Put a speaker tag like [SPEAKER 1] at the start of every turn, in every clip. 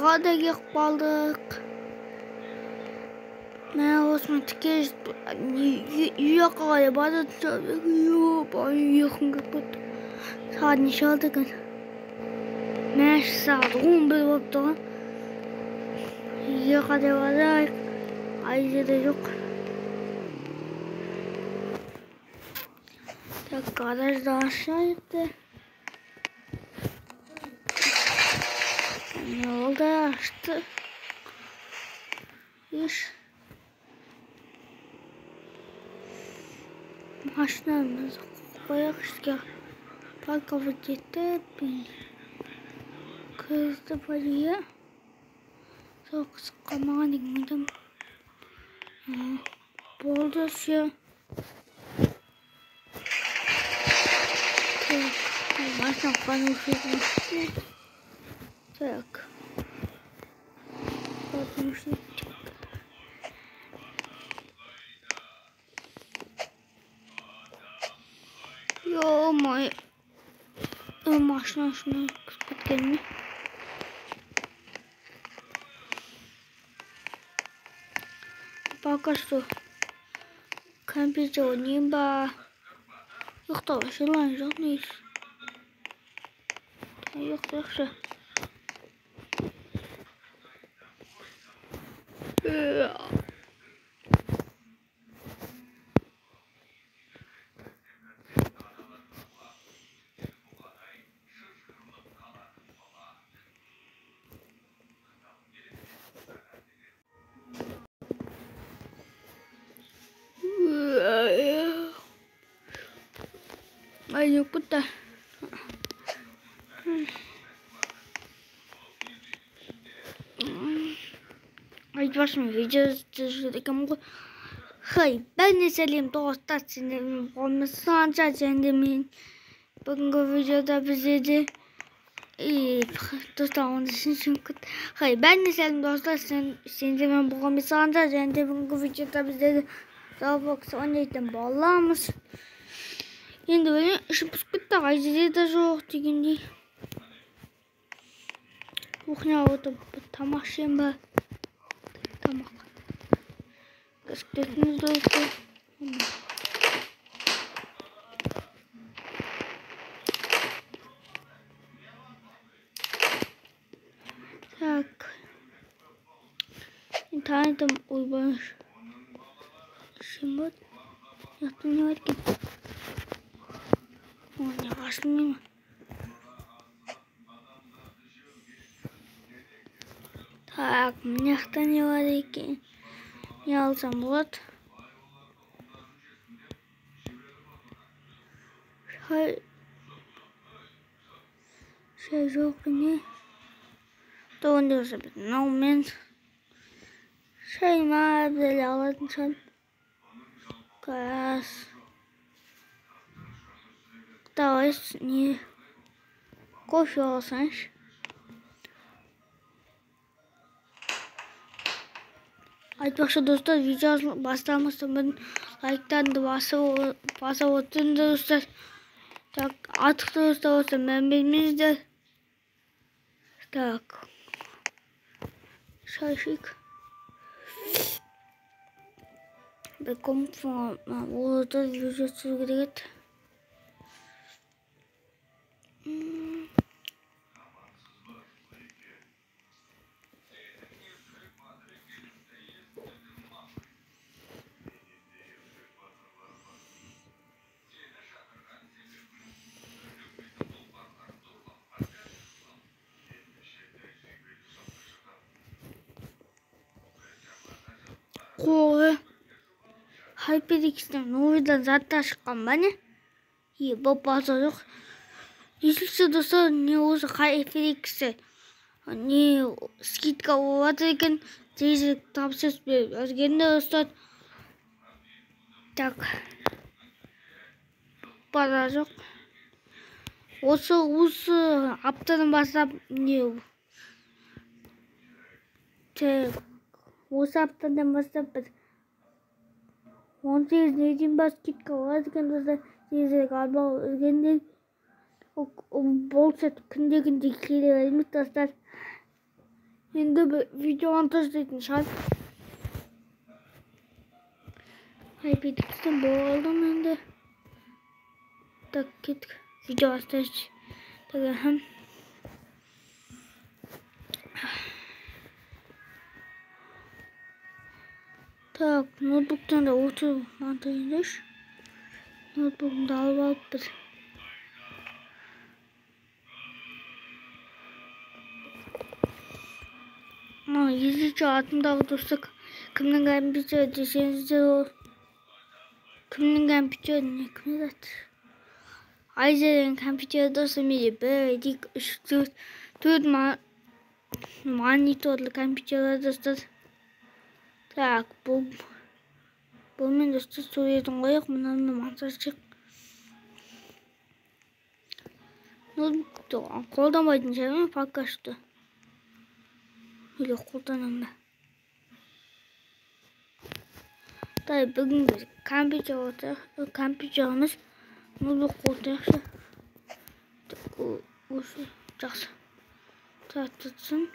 [SPEAKER 1] Ағаға да кеп қалдық. Мен осымен тікеш үй жаққа қарай бара жатсам, ұйқым келіп кетті. Сағат неше болды екен? Мен сағат 11 болып тұрған. Үйге қарай барайық. Айза да жоқ. Так, гаражды ашайық та. Ne oldu açtı. İş. Maşinamızı koyak işte. Parka gitti. Kızdı paraya. Çok sıkılmadan gitmedim. Boldu şey. Maşina kanuşu. Так. Потому что ё-моё. Машина шunu kıspetkenmi? Пока что компьютер не ба. Кто желает журналист? Yaxşı. Ay yok bu da. Başım videoda kamu. Hey, ben de selim dostlar senin olmasın kendimin. Bugün videoda bize de dostlar onun için hey, ben de selim dostlar senin olmasın kendimin. Bugün videoda bize de Roblox oynayıp bağlamış. Енді böyle işim bitti. Ayzede de жоқ дегендей. Кухняға отырып тамақ ішемін ба? Тамақ. Кәсіптесіміз досы. Так. İnternetim uygulanır. Şimdi yaptım ne var ki? Ne başlayayım? Так, мынаяқта не бар екен? Не алсам болады? Шай жоқ не? Тоғында болса мынау мен шайыма әбден алатын шығармын. Газ. Давай не кофе алсаңшы. Айтпақшы достар, видео бастамастан бұрын лайктарды басып отырыңыз достар. Так, артықты достар болса мән бермеңіздер. Так. Шай ішейік. Bir komfort orada vücutsuz gidiyor. Kore HyperX'ten oyundan zaten çıkan bana. İyi babası yok. Если достар не осы HyperX'e не скидка болады екен, тезірек тапсырыс беріп өзгенде достар. Так. Бара жоқ. Осы аптадан бастап не осы аптадан бастап біз 18-не дейін бас скидка болады екен достар. Тезірек алып өзгенде болса күнде келе бермейді достар. Endi bir video montajlayın şart. Haybetikten boğaldım endi. Tak git video montaj. Tak hem. Tak notebook'tan da otur montajlaş. Notebook'da alıp bir. Yüzücü altında dursak kimden bir şey desenize o kimden bir şey ne kimden Ayşe'nin kompüterde sımıyı böyle dik ışık tutma monitörlü kompüterde tak bu men de soruyorum koyak bundan montaj çık notebook'ta koldamadın şey fark açtı. Öyle kullanımda. Tabii bugün biz kompüterimiz notebook kullanıyorsa o жақсы tartılsın.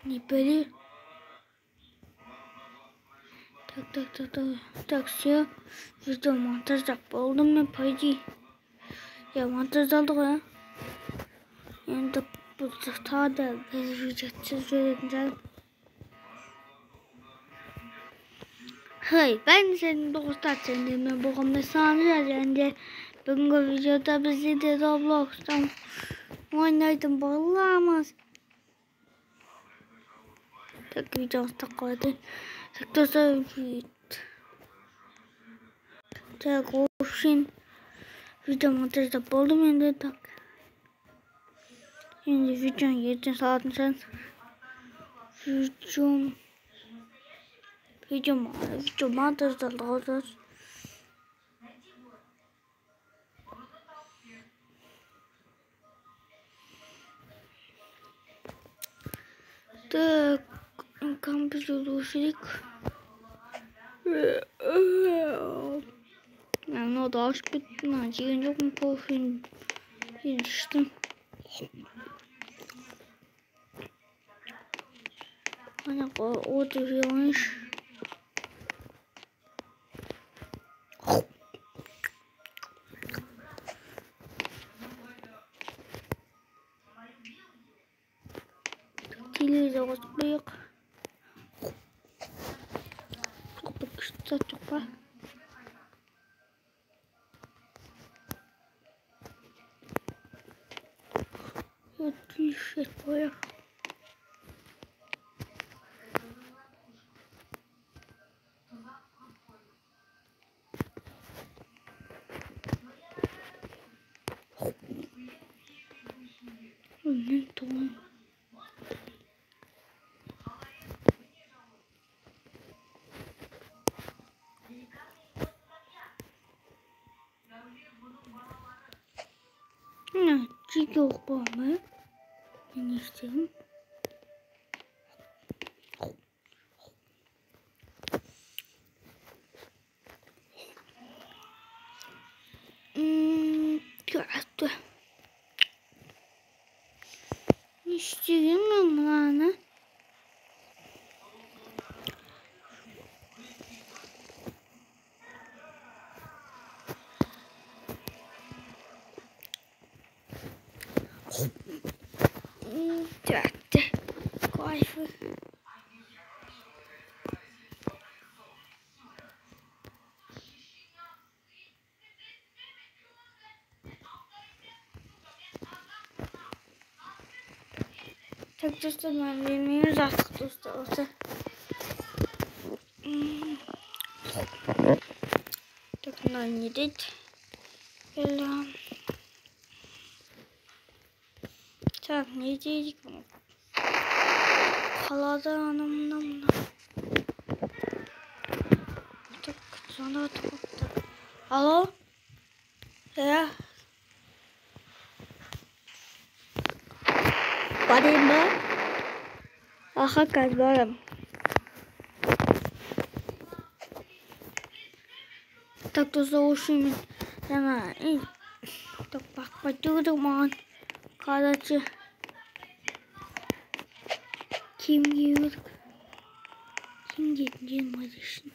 [SPEAKER 1] Не böyle так все video montaj yapalım mı payı ya montaj aldık ya енді bu da bir video söyledim. Hey ben senin dostlar seninle bu mesajı önce bugün videoda bizi de Roblox'tan oynaydım bağlamaz. Tak videoda koydum. Tak söyleyeyim. Tak olsun. Video montajda buldum şimdi tak. Şimdi videonun 7 saatini sen. Video montajda lazım. Так, компьютер ушли. Ну да, на день yok mu profil işte. Bana o duruyormuş. Телевизор büyük. Bakışta çok var. Отлично, понял. Çiğ yok bu ama. Ben istiyorum. Kötü. İstiyorum lan. Kötü. Kayfı. Tak dostum ben bilmiyoruz artık dostlar olsa. Tak bundan yedik. Selam. Tak ne yedik bunu? Kaladan anamdan. Tak sonra tak. Alo? Ya. Varayım mı? Aha kazlarım. Tak da soğuşum. Hemen. Bak durman. Karacı. Kim giyiyor? Kim giyinmez şimdi?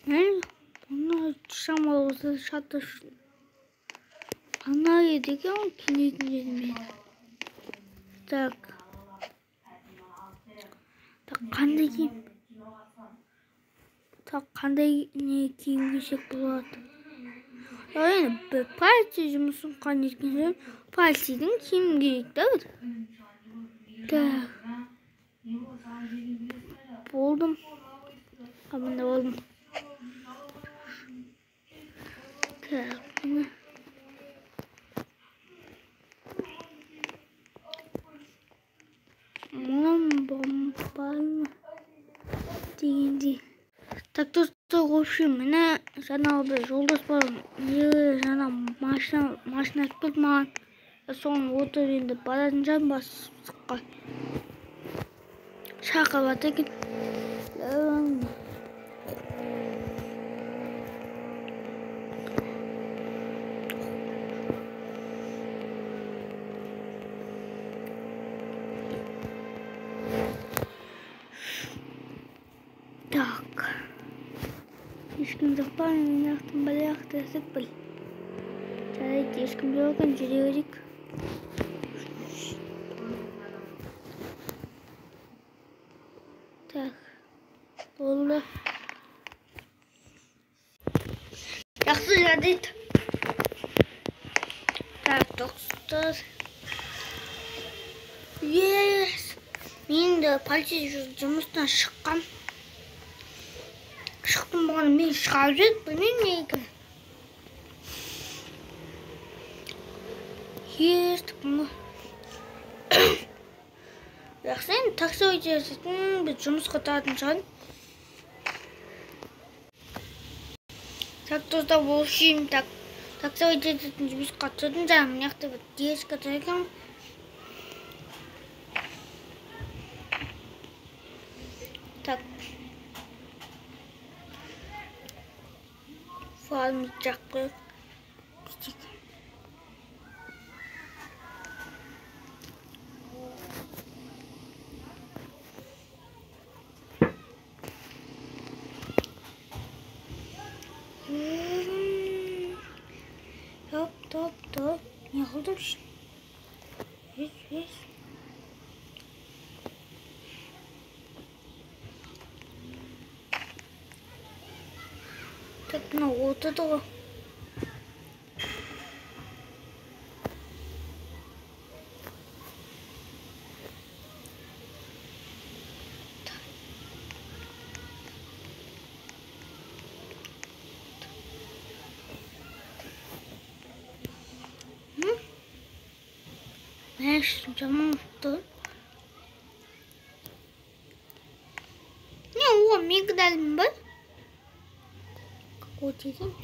[SPEAKER 1] Ne? Bunlar şam olsa şatır. Ana yedik ama kinetledim. Tak qanday ne kiyimgişek болады. Yani partiya жұмысын қандай екен? Партияның киім керек та. Так. Болдым. Аманда болдым. Так. Бомбально дегендей. Так, достар, в общем, міне жаңағы бір жолдас бар. Жаңа машина келді маған. Соны отырып енді баратын жан бастыққа шақырып жатыр екен. Так. Ешкім жоқ па, мен ақтым балақты сықпыл. Жарайды, ешкім жоқ екен, жүре берейік. Так, болды. Жақсы жарайды. Так, достар. Мен де полиция жұмыстан шыққам. Шықтым болғаны мен шығарып жүріп, білмеймін не екен. Естіп мұны. Жақсы, енді такси өтесетін біз жұмысқа тұратын шығар. Так, достар, бұл үшін такси өтесетін жұмысқа тұрдым. Жаңа мына жақта бір дешка тұр екен. Так. Фармы жақпы. Топ. Не қылдым үшін? Ес. Так, мына отырды ғой. Мәшін жаман ұқты. Не, о, мен кідәлім бар? Какой дедім?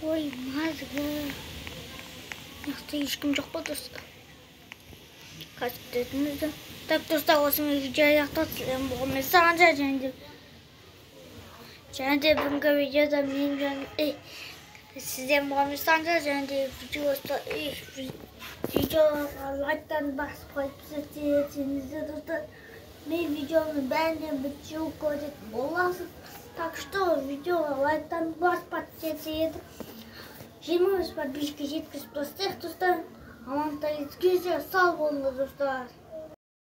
[SPEAKER 1] Ой, мазга. Яқта ешкім жоқ па достар? Қашып дедіңізді. Так, достар, осымен видео аяқталсын. Бұғымен сағанша және де бүгінгі видеода мен сізден бұғымен сағанша және де видеоға лайктан басып қойып түсірсеңіздер достар. Мен видеоны бәрінен бітеу көретін боласыз. Так что видеоға лайктан басып подписаться 20 подписчиков жеткізіп достар. Амантайыңыз келсе сау болыңыз достар.